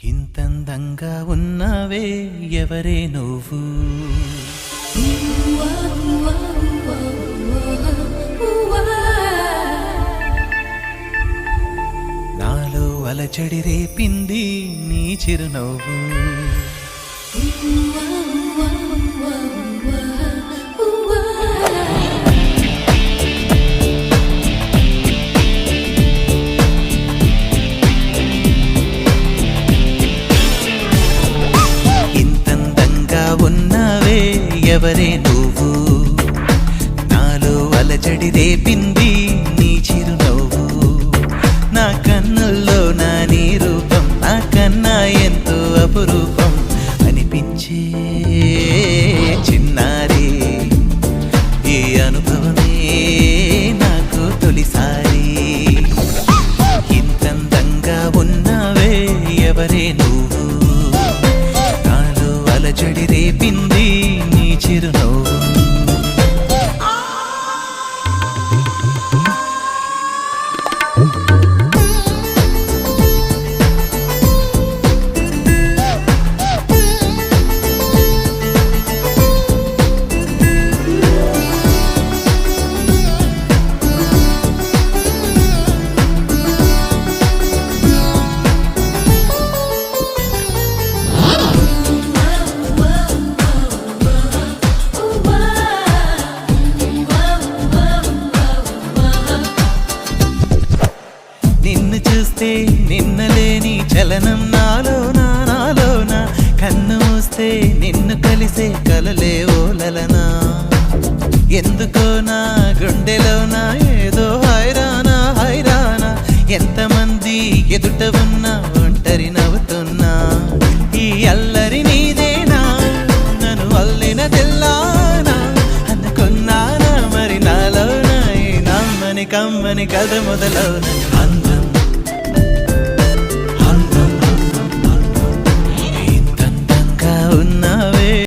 ఇంతందంగా ఉన్నావే ఎవరే నువ్వు నాలో అలచడి రేపింది నీ చిరునవ్వు ఉన్నావే ఎవరే నువ్వు నాలో అలజడి రేపింది నీ చిరునవ్వు నా కన్నుల్లో నా నీ రూపం నా కన్నా ఎంతో అపురూపం అనిపించే చిన్నారి ఈ అనుభవమే నాకు తొలిసారి ఇంతందంగా ఉన్నావే ఎవరే నువ్వు అలజడి రేపింది నీ చిరునవ్వు చూస్తే నిన్నలేని చలనం నాలోన కన్ను మూస్తే నిన్ను కలిసే కలలే ఓలలనా ఎందుకో నా గుండెలోనా ఏదో హైరానా ఎంతమంది ఎదుట ఉన్నా ఒంటరి నవ్వుతున్నా ఈ అల్లరి నీదేనా నన్ను అల్లిన తెల్లానా అనుకున్నానా మరి నాలోన ఈ నమ్మని కమ్మని కథ మొదలవున